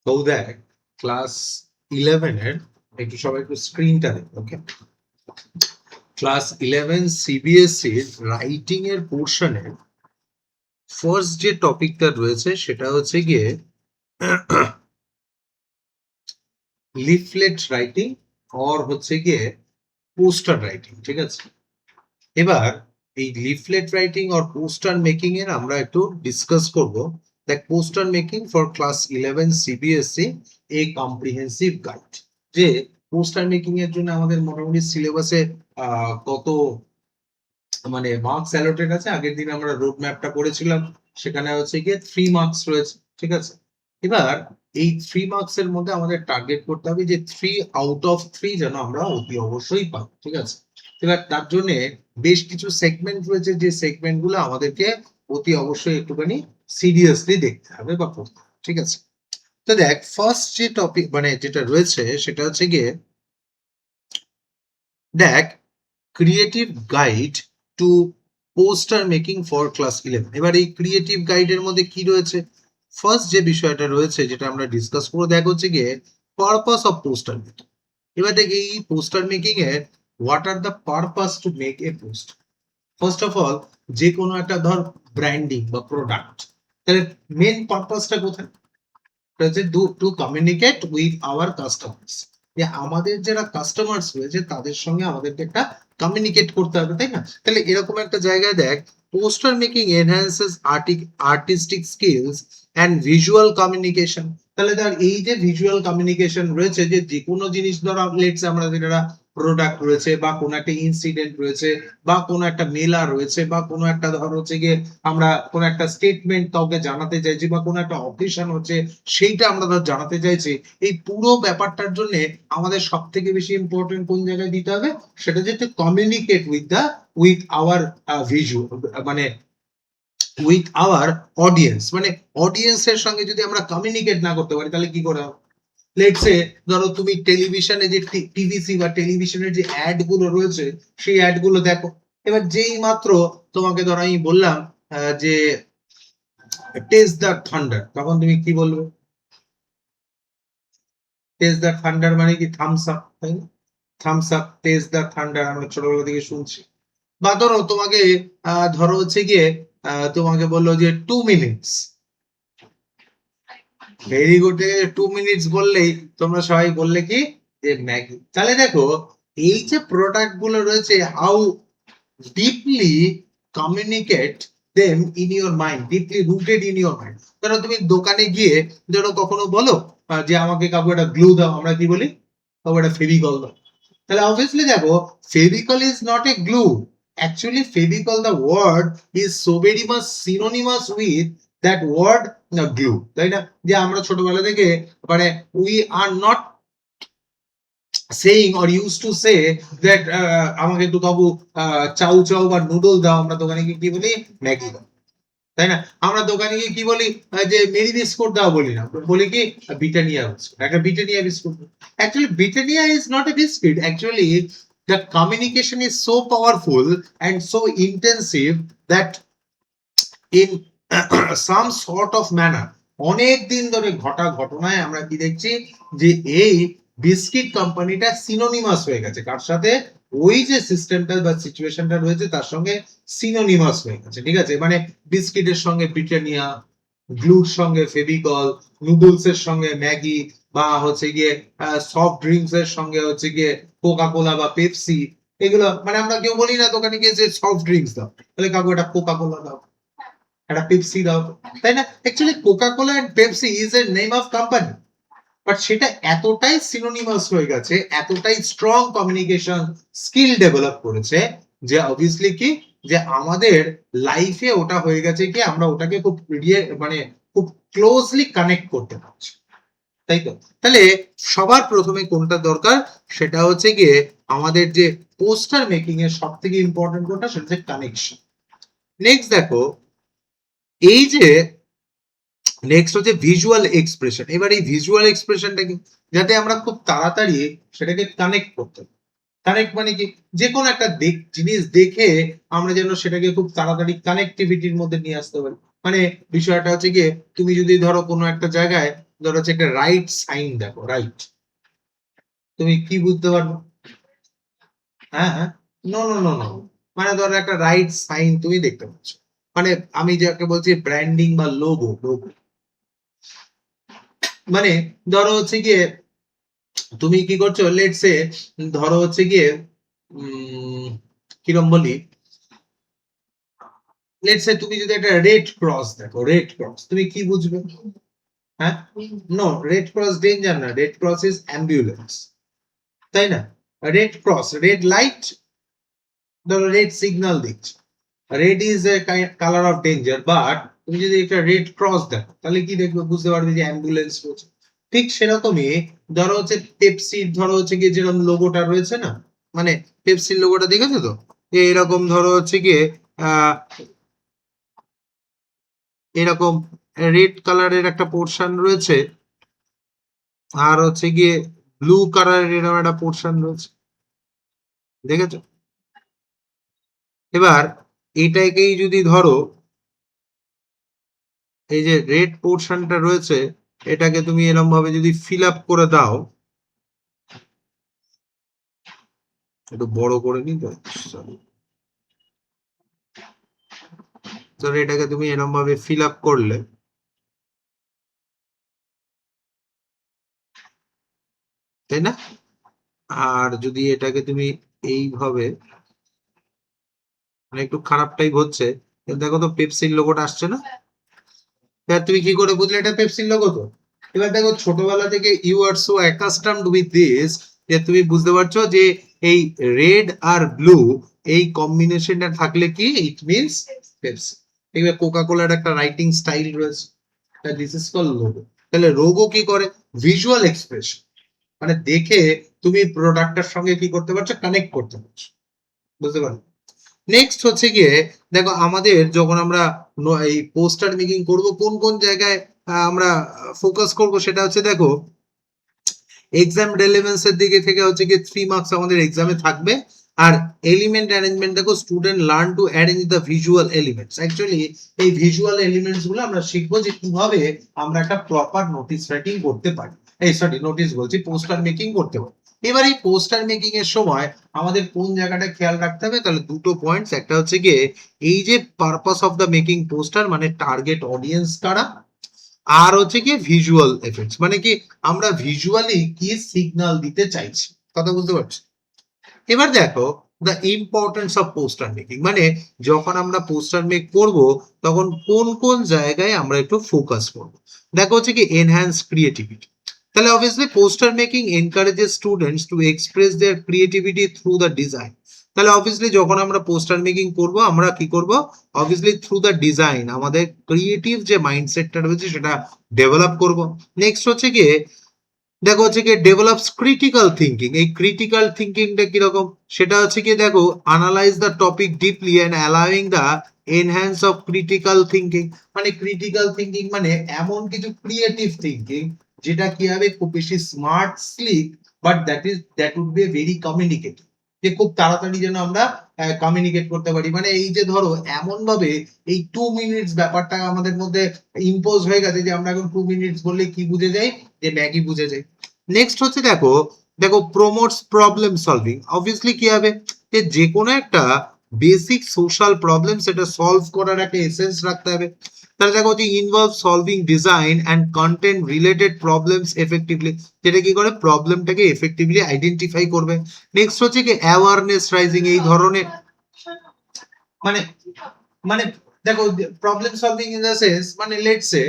তো দেখ ক্লাস 11 এর একটু সবাই একটু স্ক্রিনটা দেখ। ওকে, ক্লাস 11 সিবিএসসি রাইটিং এর পোর্শনের ফার্স্ট যে টপিকটা রয়েছে সেটা হচ্ছে গিয়ে লিফলেট রাইটিং আর হচ্ছে গিয়ে পোস্টার রাইটিং। ঠিক আছে, এবার এই লিফলেট রাইটিং আর পোস্টার মেকিং এর আমরা একটু ডিসকাস করব। দেখ, poster making for class 11 CBSE A comprehensive guide. যে পোস্টার মেকিং এর জন্য আমাদের মোটামুটি সিলেবাসে কত মানে মার্কস অ্যালোটেড আছে। আগের দিন আমরা রোড ম্যাপটা করেছিলাম, সেখানে হচ্ছে গিয়ে 3 মার্কস রয়েছে। ঠিক আছে, এবার এই 3 মার্কস এর মধ্যে আমাদের টার্গেট করতে হবে যে 3 আউট অফ 3 যেন আমরা অতি অবশ্যই পাই। ঠিক আছে, এবার তার জন্য বেশ কিছু সেগমেন্ট রয়েছে, যে সেগমেন্ট গুলো আমাদেরকে অতি অবশ্যই একটুখানি সিরিয়াসলি দেখতে হবে বা পড়তে হবে। ঠিক আছে, তো দেখ ফার্স্ট যে টপিক মানে যেটা রয়েছে সেটা হচ্ছে গিয়ে দেখ creative guide to poster making for class 11। এবার এই ক্রিয়েটিভ গাইডের মধ্যে কি রয়েছে? ফার্স্ট যে বিষয়টা রয়েছে যেটা আমরা ডিসকাস করবো দেখ হচ্ছে গিয়ে পারপাস অফ পোস্টার মেকিং। এবার দেখ এই পোস্টার মেকিং এর what are the purpose to make a post. First of all, যে কোনো একটা ধর ব্র্যান্ডিং বা প্রোডাক্ট, তাহলে মেন পারপাসটা কোথায়? To communicate with our customers. যে আমাদের যারা কাস্টমার্স রয়েছে তাদের সঙ্গে আমাদেরকে একটা কমিউনিকেট করতে হবে, তাই না? তাহলে এরকম একটা জায়গায় দেখ poster making enhances artistic skills and visual communication. তাহলে ধর এই যে ভিজুয়াল কমিউনিকেশন রয়েছে, যে কোনো জিনিস ধর লেটস আমরা যেটা প্রোডাক্ট রয়েছে বা কোনো একটা ইনসিডেন্ট রয়েছে বা কোনো একটা মেলা রয়েছে বা কোনো একটা ধর হচ্ছে গিয়ে আমরা কোনো একটা স্টেটমেন্ট কাউকে জানাতে চাইছি বা কোনো একটা অকেশন হচ্ছে সেইটা আমরা ধর জানাতে চাইছি। এই পুরো ব্যাপারটার জন্য আমাদের সব থেকে বেশি ইম্পর্টেন্ট কোন জায়গায় দিতে হবে? সেটা যে কমিউনিকেট উইথ আওয়ার ভিজুয়াল মানে উইথ আওয়ার অডিয়েন্স। মানে অডিয়েন্সের সঙ্গে যদি আমরা কমিউনিকেট না করতে পারি তাহলে কি করে হবে? লেটস সে ধরো তুমি টেলিভিশনে যে টিভিসি বা টেলিভিশনের যে অ্যাড গুলো রয়েছে সেই অ্যাড গুলো দেখো। এবার যেই মাত্র তোমাকে ধরো আমি বললাম যে টেস্ট দ্য থান্ডার, তখন তুমি কি বলবে? টেস্ট দ্য থান্ডার মানে কি থামস আপ, তাই না? Thums Up, taste the thunder আমরা ছোটবেলা থেকে শুনছি। বা ধরো তোমাকে ধরো হচ্ছে গিয়ে তোমাকে বললো যে 2 মিনিটস, ভেরি গুড। 2 মিনিটস বললেই তোমরা সবাই বললে কি যে ম্যাগি। তাহলে দেখো এই যে প্রোডাক্ট গুলো রয়েছে, how deeply communicate them in your mind, deeply rooted in your mind. ধরো তুমি দোকানে গিয়ে ধরো কখনো বলো যে আমাকে কাউকে একটা গ্লু দাও, আমরা কি বলি? কাউকে একটা ফেভিকল দাও। তাহলে অবভিয়াসলি দেখো Fevicol is not a glue. Actually Fevicol the word is so very much synonymous with that word glue, তাই না? যে আমরা ছোটবেলা থেকে মানে we are not saying or used to say that আমাকে একটু কাবু চাউ চাউ বা নুডল দাও, আমরা দোকানে গিয়ে কি বলি? ম্যাগি দাও, তাই না? আমরা দোকানে গিয়ে কি বলি? যে মেরি বিস্কুট দাও বলি না, বলি কি ব্রিটানিয়া বিস্কুট, একটা Britannia biscuit. Actually Britannia is not A biscuit. Actually the communication is so powerful and so intensive that in some sort of manner অনেক দিন ধরে ঘটা ঘটনায় আমরা কি দেখছি যে এই বিস্কিট কোম্পানিটা সিনোনিমাস হয়ে গেছে কার সাথে? ওই যে সিস্টেমটা বা সিচুয়েশনটা রয়েছে তার সঙ্গে সিনোনিমাস হয়ে গেছে। ঠিক আছে, মানে বিস্কিটের সঙ্গে ব্রিটানিয়া, গ্লুর সঙ্গে ফেভিকল, নুডলস এর সঙ্গে ম্যাগি, বা হচ্ছে গিয়ে সফট ড্রিঙ্কস এর সঙ্গে হচ্ছে গিয়ে কোকা কোলা বা পেপসি। এগুলো মানে আমরা কেউ বলি না দোকানে গিয়ে যে সফট ড্রিঙ্কস দাও, তাহলে কাউকে একটা কোকা কোলা দাও, একটা পেপসি দাও, তাই না? Actually Coca Cola and Pepsi is a name of company, but সেটা এতটাই সিনোনিমাস হয়ে গেছে, এতটাই স্ট্রং কমিউনিকেশন স্কিল ডেভেলপ করেছে যে অবভিয়াসলি কি যে আমাদের লাইফে ওটা হয়ে গেছে কি আমরা ওটাকে খুব মানে খুব ক্লোজলি কানেক্ট করতে পারছি, তাই তো? তাহলে সবার প্রথমে কোনটা দরকার? সেটা হচ্ছে গিয়ে আমাদের যে পোস্টার মেকিং এর সব থেকে ইম্পর্টেন্ট কোনটা? সেটা হচ্ছে কানেকশন। নেক্সট দেখো এই যে নেক্সট হচ্ছে ভিজুয়াল এক্সপ্রেশন। এবার এই ভিজুয়াল এক্সপ্রেশনটাকে যাতে আমরা খুব তাড়াতাড়ি সেটাকে কানেক্ট করতে পারি। কানেক্ট মানে কি? যে কোনো একটা জিনিস দেখে আমরা যেন সেটাকে খুব তাড়াতাড়ি কানেক্টিভিটির মধ্যে নিয়ে আসতে পারি। মানে বিষয়টা হচ্ছে গিয়ে তুমি যদি ধরো কোনো একটা জায়গায় ধরো হচ্ছে একটা রাইট সাইন দেখো, রাইট, তুমি কি বুঝতে পারবে? হ্যাঁ হ্যাঁ, নো নো নো নো, মানে ধরো একটা রাইট সাইন তুমি দেখতে পাচ্ছ, মানে আমি যাকে বলছি ব্র্যান্ডিং বা লোগো, লোগো মানে ধরো হচ্ছে গিয়ে তুমি কি করছো, লেটস সে ধরো হচ্ছে গিয়ে কিরম বলি, লেটস সে তুমি যদি একটা রেড ক্রস দেখো, রেড ক্রস তুমি কি বুঝবে? হ্যাঁ, নো, রেড ক্রস ডেঞ্জার না, রেড ক্রস ইজ অ্যাম্বুলেন্স, তাই না? রেড ক্রস, রেড লাইট, ধরো রেড সিগন্যাল দিচ্ছে, red is a colour of danger, but তুমি যদি একটা রেড ক্রস দেখো তাহলে কি দেখবে, বুঝতে পারবে যে অ্যাম্বুলেন্স রয়েছে। ঠিক সেরকমই ধরো হচ্ছে পেপসির, ধরো হচ্ছে গিয়ে যেরকম লোগোটা রয়েছে না, মানে পেপসির লোগোটা দেখেছো তো, যে এরকম ধরো হচ্ছে গিয়ে আহ এরকম রেড কালারের একটা পোর্শন রয়েছে, আর হচ্ছে গিয়ে ব্লু কালারের এরকম একটা পোর্শন রয়েছে, দেখেছো? এবার এটাকেই যদি ধরো, এই যে রেড পোর্শনটা রয়েছে, এটাকে তুমি এরকম ভাবে যদি ফিল আপ করে দাও, একটু বড় করে নি তো, sorry। তো এটাকে তুমি এরকম ভাবে ফিল আপ করলে, তাই না? আর যদি এটাকে তুমি এইভাবে, মানে একটু খারাপ টাইপ হচ্ছে, কিন্তু দেখো তো পেপসির লোগোটা আসছে না? এবার তুমি কি করে বুঝলে এটা পেপসির লোগো? তো এবার দেখো ছোটবেলা থেকে you are so accustomed with this, যে তুমি বুঝতে পারছো যে এই রেড আর ব্লু এই কম্বিনেশনটা থাকলে কি ইট মিনস পেপসি। এবার কোকা কোলার একটা রাইটিং স্টাইল রয়েছে, দিস ইজ কল লোগো। তাহলে লোগো কি করে? ভিজুয়াল এক্সপ্রেশন, মানে দেখে তুমি প্রোডাক্টের সঙ্গে কি করতে পারছো, কানেক্ট করতে পারছো, বুঝতে পারো? নেক্সট হচ্ছে গিয়ে দেখো, আমাদের যখন আমরা এই পোস্টার মেকিং করব, কোন কোন জায়গায় আমরা ফোকাস করব, সেটা হচ্ছে দেখো এক্সাম রেলেভেন্স এর দিকে থেকে হচ্ছে গিয়ে 3 মার্কস আমাদের এক্সামে থাকবে। আর এলিমেন্ট অ্যারেঞ্জমেন্ট দেখো, student learn to arrange the visual elements, actually এই ভিজুয়াল এলিমেন্টস গুলো আমরা শিখবো যে কিভাবে আমরা একটা প্রপার নোটিস রাইটিং করতে পারি, এই সরি নোটিস বলছি, পোস্টার মেকিং করতে পারি। এবার এই পোস্টার মেকিং এর সময় আমাদের কোন জায়গাটা খেয়াল রাখতে হবে, তাহলে দুটো পয়েন্টস, একটা হচ্ছে গিয়ে এই যে purpose of the making poster, মানে টার্গেট অডিয়েন্স কারা, আর হচ্ছে কি ভিজুয়াল এফেক্টস, মানে কি আমরা ভিজুয়ালি কি সিগন্যাল দিতে চাইছি, কথা বুঝতে পারছি? এবার দেখো the importance of poster making, মানে যখন আমরা পোস্টার মেক করব তখন কোন কোন জায়গায় আমরা একটু ফোকাস করব। দেখো হচ্ছে কি এনহ্যান্স ক্রিয়েটিভিটি, তাহলে obviously poster making encourages students to express their creativity through the design. তাহলে অবভিয়াসলি যখন আমরা পোস্টার মেকিং করব, আমরা কি করব, অবভিয়াসলি থ্রু দ্য ডিজাইন আমাদের ক্রিয়েটিভ যে মাইন্ডসেটটা রয়েছে সেটা ডেভেলপ করব। নেক্সট হচ্ছে গিয়ে দেখো হচ্ছে কি ডেভেলপস ক্রিটিক্যাল থিঙ্কিং, এই ক্রিটিক্যাল থিঙ্কিংটা কিরকম, সেটা হচ্ছে কি দেখো analyse the topic deeply and allowing the enhance of critical thinking, মানে ক্রিটিক্যাল থিঙ্কিং মানে এমন কিছু ক্রিয়েটিভ থিঙ্কিং যেটা কি হবে খুব বেশি smart sleek, but that would be very communicative, যে খুব তাড়াতাড়ি যেন আমরা কমিউনিকেট করতে পারি। মানে এই যে ধরো এমন ভাবে এই 2 মিনিটস ব্যাপারটা আমাদের মধ্যে ইম্পোজ হয়ে গেছে, যে আমরা এখন 2 মিনিটস বললে কি বুঝে যাই, যে ম্যাগি বুঝে যাই। নেক্সট হচ্ছে দেখো, দেখো প্রমোটস প্রবলেম সলভিং, অবভিয়াসলি কি হবে, যে কোনো একটা বেসিক সোশ্যাল প্রবলেম সেটা সলভ করার একটা এসেন্স রাখতে হবে। তাহলে দেখো যে involve solving design and content related problems effectively, যেটা কি করে প্রবলেমটাকে এফেক্টিভলি আইডেন্টিফাই করবে। নেক্সট হচ্ছে কি অ্যাওয়ারনেস রাইজিং, এই ধরনের মানে মানে দেখো problem solving in the sense, মানে লেটস সে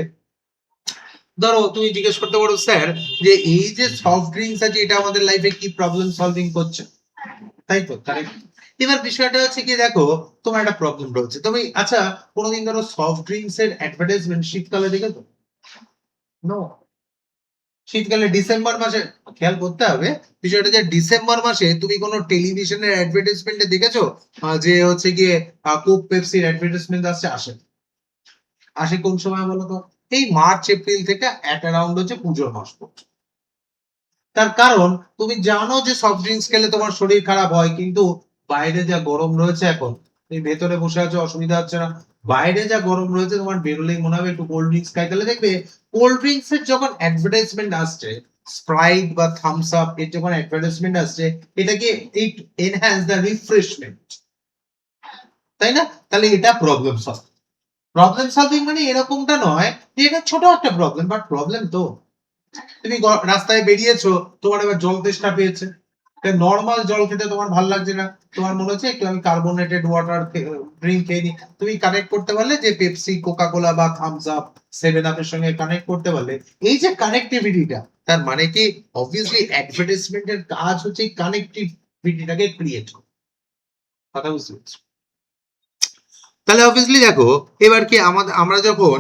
ধরো তুমি জিজ্ঞেস করতে পারো স্যার, যে এই যে সফট ড্রিঙ্কস আছে এটা আমাদের লাইফে কি প্রবলেম সলভিং করছে, তাই তো? কারেক্ট। এবার বিষয়টা হচ্ছে কি দেখো, তোমার একটা প্রবলেম রয়েছে, তুমি আচ্ছা কোনোদিন ধরো সফট ড্রিঙ্কস এর অ্যাডভার্টাইজমেন্ট শীতকালে দেখেছো? নো। শীতকালে ডিসেম্বর মাসে খেয়াল করতে হবে বিষয়টা, যে ডিসেম্বর মাসে তুমি কোনো টেলিভিশনের অ্যাডভার্টাইজমেন্টে দেখেছো যে হচ্ছে গিয়ে কোক পেপসির অ্যাডভার্টাইজমেন্ট আসছে? আসে, আসে কোন সময় বলো তো? এই মার্চ এপ্রিল থেকে অ্যাট অ্যারাউন্ড হচ্ছে পুজোর মাস পর্যন্ত। তার কারণ তুমি জানো যে সফট ড্রিঙ্কস খেলে তোমার শরীর খারাপ হয়, কিন্তু বাইরে যা গরম রয়েছে এখন, তুমি ভেতরে বসে আছো, অসুবিধা হচ্ছে না। বাইরে যা গরম রয়েছে তোমার বেরোলেই মনে হবে একটু কোল্ড ড্রিঙ্কস খাই, তাহলে দেখবে কোল্ড ড্রিঙ্কস এর যখন অ্যাডভার্টাইজমেন্ট আসছে, স্প্রাইট বা থামস আপ এর যখন অ্যাডভার্টাইজমেন্ট আসছে, এটাকে ইট এনহ্যান্স দ্য রিফ্রেশমেন্ট, তাই না? তাহলে এটা প্রবলেম সলভ। প্রবলেম সলভিং মানে এরকমটা নয় যে এটা ছোট একটা প্রবলেম, বাট প্রবলেম তো। তুমি রাস্তায় বেরিয়েছো, তোমার এবার জল তেষ্টা পেয়েছে, নর্মাল জল খেতে তোমার ভালো লাগছে না, তোমার মনে হচ্ছে একটু আমি কার্বোনেটেড ওয়াটার ড্রিঙ্ক খেয়ে নিই। তুমি কানেক্ট করতে পারলে যে পেপসি, কোকা কোলা বা থামস আপ, সেভেন আপের সঙ্গে কানেক্ট করতে পারলে, এই যে কানেক্টিভিটিটা, তার মানে কি অবভিয়াসলি অ্যাডভার্টাইজমেন্টের কাজ হচ্ছে কানেক্টিভিটিটাকে ক্রিয়েট করা। কথা বুঝতে পারছো? তাহলে অবভিয়াসলি দেখো এবার কি আমাদের, আমরা যখন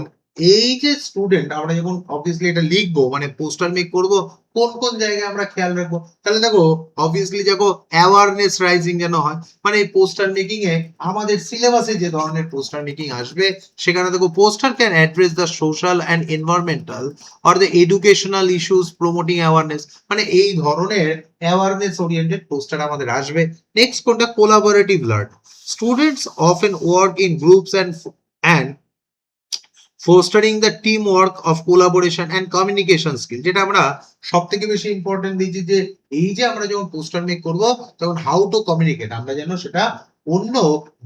এই যে স্টুডেন্ট, আমরা যখন অবভিয়াসলি এটা লিখবো মানে পোস্টার মেক করব, কোন কোন জায়গায় আমরা খেয়াল রাখবো, তাহলে দেখো অবভিয়াসলি দেখো অ্যাওয়ারনেস রাইজিং যেন হয়, মানে এই পোস্টার মেকিং এ আমাদের সিলেবাসে যে ধরনের পোস্টার মেকিং আসবে, সেখানে দেখো poster can address the social and environmental or the educational issues promoting awareness, মানে এই ধরনের অ্যাওয়ারনেস ওরিয়েন্টেড পোস্টার আমাদের আসবে। নেক্সট কোনটা, collaborative learning, students often work in groups and fostering the teamwork of collaboration and communication skill, যেটা আমরা সব থেকে বেশি ইম্পর্টেন্ট দিচ্ছি যে এই যে আমরা যখন পোস্টার মেক করব তখন হাউ টু কমিউনিকেট, আমরা যেন সেটা অন্য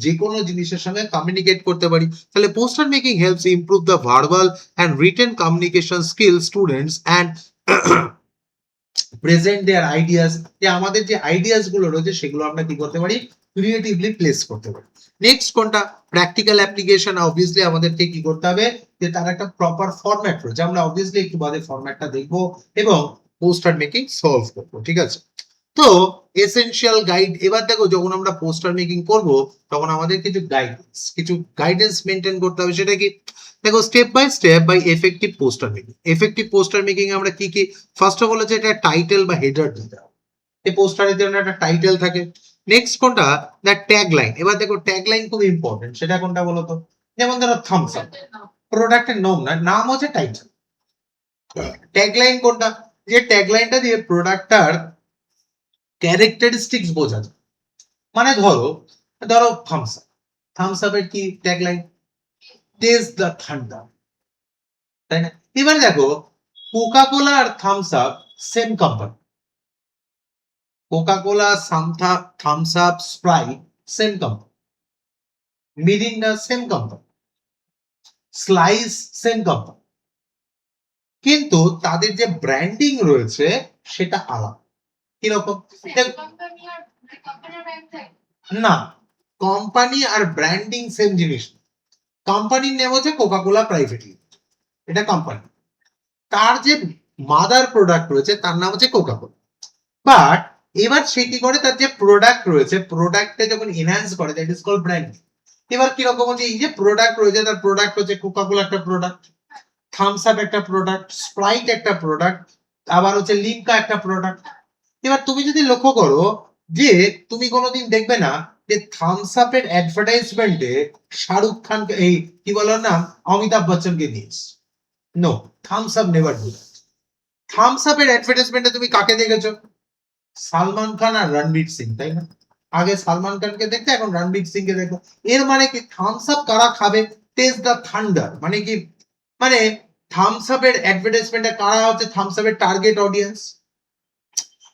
যে কোনো জিনিসের সঙ্গে কমিউনিকেট করতে পারি। তাহলে poster making helps improve the verbal and written communication skill students and present there ideas, যে আমাদের যে আইডিয়াস গুলো রয়েছে সেগুলো আমরা কি করতে পারি, ক্রিয়েটিভলি প্লেস করতে পারি। নেক্সট কোনটা, প্র্যাকটিক্যাল অ্যাপ্লিকেশন, অবভিয়াসলি আমাদেরকে কি করতে হবে যে তার একটা প্রপার ফরম্যাট রয়েছে, আমরা অবভিয়াসলি একটু বাদে ফরম্যাটটা দেখবো এবং পোস্টার মেকিং সলভ করবো, ঠিক আছে? তো এসেনশিয়াল গাইড, এবার দেখো যখন আমরা পোস্টার মেকিং করব তখন আমাদের কিছু গাইডেন্স মেনটেন করতে হবে, সেটা কি দেখো step by effective poster making. Effective poster making আমরা কি কি, ফার্স্ট অফ অল হচ্ছে এটা টাইটেল বা হেডার দিতে হবে, এই পোস্টারের জন্য একটা টাইটেল থাকে। নেক্সট কোনটা, দ্য ট্যাগ লাইন, এবার দেখো ট্যাগ লাইন খুব ইম্পর্টেন্ট, সেটা কোনটা বলো তো, যেমন ধরো থামস আপ, প্রোডাক্টের নাম না, নাম হচ্ছে টাইটেল। ট্যাগ লাইন কোনটা, যে ট্যাগ লাইনটা দিয়ে প্রোডাক্টটার ক্যারেক্টারিস্টিক্স বোঝা যায়, মানে ধরো থামস আপের কি tag line, taste the thunder, তাই না? এবার দেখো কোকা কোলা আর Thums Up same company, Coca Cola, Thums Up, Sprite same company, Mirinda same company, Slice same company, কিন্তু তাদের যে ব্র্যান্ডিং রয়েছে সেটা আলাদা। কিরকম না, কোম্পানি আর ব্র্যান্ডিং সেম জিনিস। কোম্পানির নেম হচ্ছে কোকা কোলা প্রাইভেট লিমিটেড, এটা কোম্পানি, তার যে মাদার প্রোডাক্ট রয়েছে তার নাম হচ্ছে কোকা কোলা, বাট এবার সে কি করে, তার যে প্রোডাক্ট রয়েছে প্রোডাক্টে যখন এনহ্যান্স করে দ্যাট ইজ কল্ড ব্র্যান্ডিং। এবার কিরকম হচ্ছে, এই যে প্রোডাক্ট রয়েছে তার প্রোডাক্ট হচ্ছে কোকা কোলা একটা প্রোডাক্ট, থামস আপ একটা প্রোডাক্ট, স্প্রাইট একটা প্রোডাক্ট, আবার হচ্ছে লিমকা একটা প্রোডাক্ট। এবার তুমি যদি লক্ষ্য করো যে তুমি কোনোদিন দেখবে না যে থামস আপের অ্যাডভার্টাইজমেন্টে শাহরুখ খানকে, এই কি বলার নাম, অমিতাভ বচ্চনকে দিয়েছে, no, Thums Up never do that. Thums আপের অ্যাডভার্টাইজমেন্টে তুমি কাকে দেখেছো, সালমান খান আর রণবীর সিং, তাই না? আগে সালমান খানকে দেখতে, এখন রণবীর সিং কে দেখো। এর মানে কি, থামস আপ কারা খাবে, টেস্ট দ্য থান্ডার, মানে কি, মানে থামস আপের অ্যাডভার্টাইজমেন্টে কারা হচ্ছে থামস আপের টার্গেট অডিয়েন্স,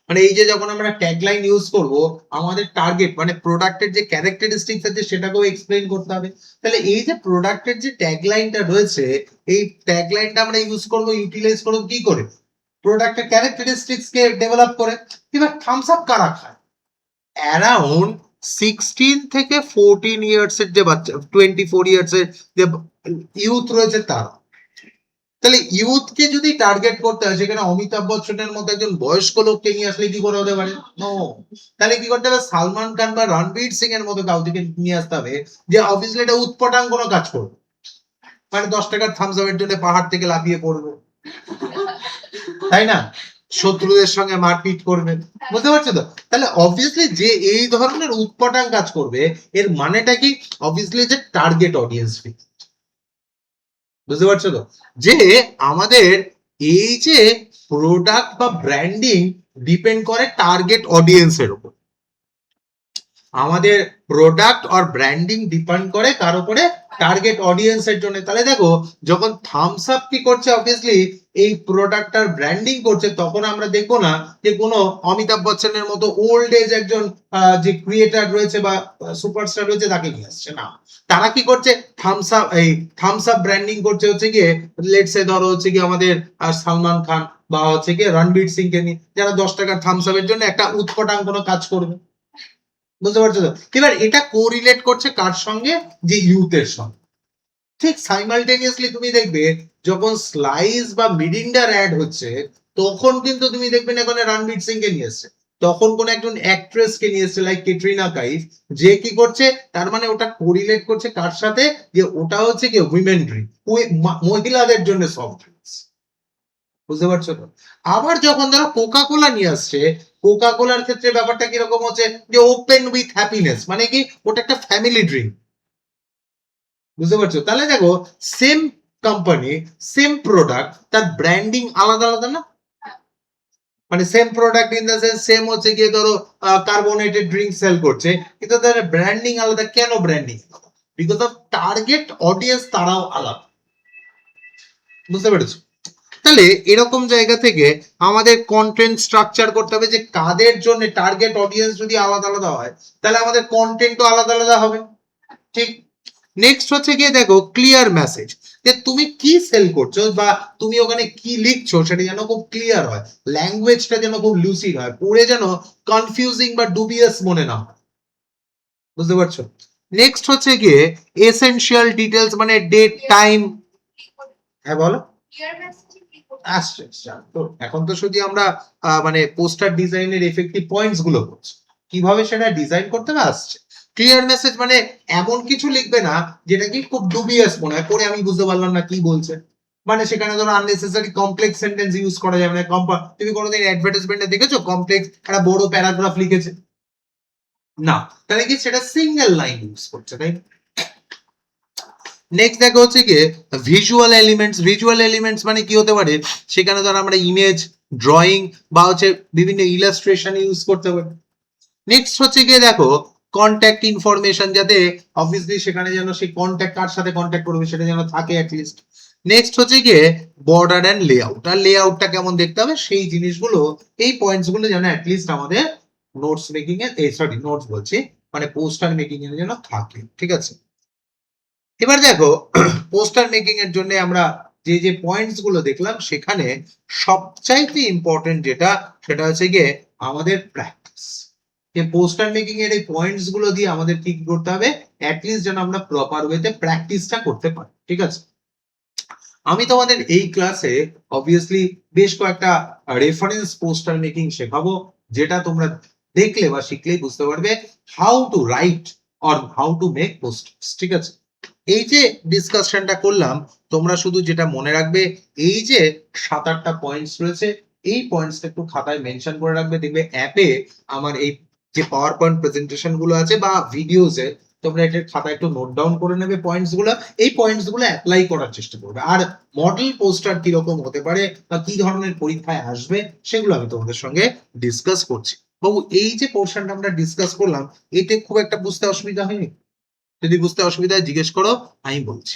মানে এই যে যখন আমরা ট্যাগলাইন ইউজ করব আমাদের টার্গেট মানে প্রোডাক্টের যে ক্যারেক্টারিস্টিক্স আছে সেটাকেও এক্সপ্লেইন করতে হবে। তাহলে এই যে প্রোডাক্টের যে ট্যাগলাইনটা রয়েছে, এই ট্যাগলাইনটা আমরা ইউজ করব, ইউটিলাইজ করব কি করে, প্রোডাক্টের ক্যারেক্টারিস্টিক্স কে ডেভেলপ করে। এবার থামস আপ কারা খায়, অ্যারাউন্ড 16 থেকে 14 ইয়ার্স এর যে বাচ্চা, 24 ইয়ার্স এর যে ইউথ রয়েছে তারা। তাহলে ইউথকে যদি টার্গেট করতে হয় সেখানে অমিতাভ বচ্চনের মতো একজন বয়স্ক লোককে নিয়ে আসলে কি করে হতে পারে, নো। তাহলে কি করতে হবে, সালমান খান বা রণবীর সিং এর মতো কাউকে নিয়ে আসতে হবে যে অবভিয়াসলি এটা উৎপটাং কোনো কাজ করবে, মানে 10 টাকার থামস আপের জন্য পাহাড় থেকে লাফিয়ে পড়বে, তাই না, শত্রুদের সঙ্গে মারপিট করবে, বুঝতে পারছো তো? তাহলে অবভিয়াসলি যে এই ধরনের উৎপটাং কাজ করবে এর মানেটা কি, অবভিয়াসলি যে টার্গেট অডিয়েন্স, বুঝতে পারছো তো, যে আমাদের এই যে প্রোডাক্ট বা ব্র্যান্ডিং ডিপেন্ড করে টার্গেট অডিয়েন্সের উপর। আমাদের প্রোডাক্ট আর ব্র্যান্ডিং ডিপেন্ড করে কার উপরে, টার্গেট অডিয়েন্সের জন্য। তাহলে দেখো যখন থামস আপ কি করছে, অবভিয়াসলি এই প্রোডাক্টটার ব্র্যান্ডিং করছে, তখন আমরা দেখবো না যে কোনো অমিতাভ বচ্চনের মতো ওল্ড এজ একজন যে ক্রিয়েটার রয়েছে বা সুপারস্টার রয়েছে তাকে নিয়ে আসছে না। তারা কি করছে, থামস আপ ব্র্যান্ডিং করছে হচ্ছে গিয়ে লেটস সে ধরো হচ্ছে গিয়ে আমাদের সালমান খান বা হচ্ছে গিয়ে রণবীর সিং কে নিয়ে, যারা 10 টাকার থামস আপের জন্য একটা উৎকটাং কোনো কাজ করবে। বুঝতে পারছো তো? এবার এটা কোরিলেট করছে কার সঙ্গে, যে ইউথের সঙ্গে। ঠিক সাইমালটেনিয়াসলি তুমি দেখবে যখন স্লাইস বা মিরিন্ডার অ্যাড হচ্ছে, তখন কিন্তু তুমি দেখবে না এখানে রণবীর সিং কে নিয়ে এসছে, তখন কোন একজন অ্যাক্ট্রেস কে নিয়ে এসছে লাইক ক্যাটরিনা কাইফ, যে কি করছে, তার মানে ওটা কোরিলেট করছে কার সাথে, যে ওটা হচ্ছে কি উইমেন ড্রিঙ্ক, মহিলাদের জন্য সফট ড্রিঙ্কস। বুঝতে পারছো তো? আবার যখন ধরো কোকা কোলা নিয়ে আসছে, কোকা কোলার ক্ষেত্রে ব্যাপারটা কিরকম হচ্ছে, যে ওপেন উইথ হ্যাপিনেস, মানে কি ওটা একটা ফ্যামিলি ড্রিঙ্ক। বুঝতে পারছো? তাহলে দেখো সেম কোম্পানি সেম প্রোডাক্ট, তার ব্র্যান্ডিং আলাদা আলাদা না? মানে same product in the sense same হচ্ছে গিয়ে ধরো কার্বোনেটেড ড্রিঙ্ক সেল করছে, কিন্তু তার ব্র্যান্ডিং আলাদা। কেন branding? Because of target audience তারাও আলাদা। বুঝতে পেরেছো? তাহলে এরকম জায়গা থেকে আমাদের কন্টেন্ট স্ট্রাকচার করতে হবে, যে কাদের জন্য টার্গেট অডিয়েন্স যদি আলাদা আলাদা হয়, তাহলে আমাদের কন্টেন্টও আলাদা আলাদা হবে। ঠিক। নেক্সট হচ্ছে গিয়ে দেখো ক্লিয়ার মেসেজ, যে তুমি কি সেল করছো বা তুমি ওখানে কি লিখছো সেটা যেন খুব ক্লিয়ার হয়, ল্যাঙ্গুয়েজটা যেন খুব লুসিড হয়, পড়ে যেন কনফিউজিং বা ডুবিয়াস মনে না হয়। বুঝতে পারছো? নেক্সট হচ্ছে গিয়ে এসেনশিয়াল ডিটেলস, মানে ডেট টাইম। হ্যাঁ বলো। আসছে আসছে। তো এখন তো শুধু আমরা মানে পোস্টার ডিজাইনের এফেক্টিভ পয়েন্টস গুলো করছি, কিভাবে সেটা ডিজাইন করতে হবে আসছে। ক্লিয়ার মেসেজ মানে এমন কিছু লিখবে না যেটা কি খুব ডুবিয়াস মনে হয়, পরে আমি বুঝতে পারলাম না কি বলছে। মানে সেখানে ধরো আননেসেসারি কমপ্লেক্স সেন্টেন্স ইউজ করা যাবে না। তুমি কোনোদিন অ্যাডভার্টাইজমেন্টে দেখেছো কমপ্লেক্স একটা বড় প্যারাগ্রাফ লিখেছে? না। তাহলে কি সেটা সিঙ্গেল লাইন ইউজ করছে, তাই না? নেক্সট দেখা হচ্ছে কি ভিজুয়াল এলিমেন্টস। ভিজুয়াল এলিমেন্টস মানে কি হতে পারে, সেখানে ধর আমরা ইমেজ, ড্রয়িং বা হচ্ছে বিভিন্ন ইলাস্ট্রেশন ইউজ করতে পারি। নেক্সট হচ্ছে গিয়ে দেখো কন্ট্যাক্ট ইনফরমেশন, যাতে অবভিয়াসলি সেখানে যেন সেই কন্ট্যাক্ট কার সাথে কন্ট্যাক্ট করবে সেটা যেন থাকে অ্যাটলিস্ট। নেক্সট হচ্ছে গিয়ে বর্ডার অ্যান্ড লেআউট, আর লেআউটটা কেমন দেখতে হবে সেই জিনিসগুলো, এই পয়েন্টস গুলো যেন অ্যাটলিস্ট আমাদের নোটস মেকিং এ, সরি নোটস বলছি, মানে পোস্টার মেকিং এর যেন থাকে। ঠিক আছে? এবার দেখো পোস্টার মেকিং এর জন্য আমরা যে যে পয়েন্টস গুলো দেখলাম, সেখানে সবচাইতে ইম্পর্টেন্ট যেটা, সেটা হচ্ছে গিয়ে আমাদের প্র্যাকটিস। যে পোস্টার মেকিং এর এই পয়েন্টস গুলো দিয়ে আমাদের কি করতে হবে, অ্যাটলিস্ট যেন আমরা প্রপার ওয়েতে প্র্যাকটিসটা করতে পারি। ঠিক আছে? আমি তোমাদের এই ক্লাসে অবভিয়াসলি বেশ কয়েকটা রেফারেন্স পোস্টার মেকিং শেখাবো, যেটা তোমরা দেখলে বা শিখলেই বুঝতে পারবে how to right or how to make posters. ঠিক আছে? এই যে ডিসকাশনটা করলাম, তোমরা শুধু যেটা মনে রাখবে, এই যে 7-8টা পয়েন্টস রয়েছে, এই পয়েন্টসটা একটু খাতায় মেনশন করে রাখবে। দেখবে অ্যাপে আমার এই যে পাওয়ার পয়েন্ট প্রেজেন্টেশন গুলো আছে বা ভিডিওসে, তোমরা এটা খাতায় একটু নোট ডাউন করে নেবে পয়েন্টস গুলো। এই পয়েন্টস গুলো অ্যাপ্লাই করার চেষ্টা করবে। আর মডেল পোস্টার কিরকম হতে পারে বা কি ধরনের পরীক্ষায় আসবে, সেগুলো আমি তোমাদের সঙ্গে ডিসকাস করছি। বাবু এই যে পোর্শনটা আমরা ডিসকাস করলাম, এতে খুব একটা বুঝতে অসুবিধা হয়নি? যদি বুঝতে অসুবিধা হয় জিজ্ঞেস করো, আমি বলছি।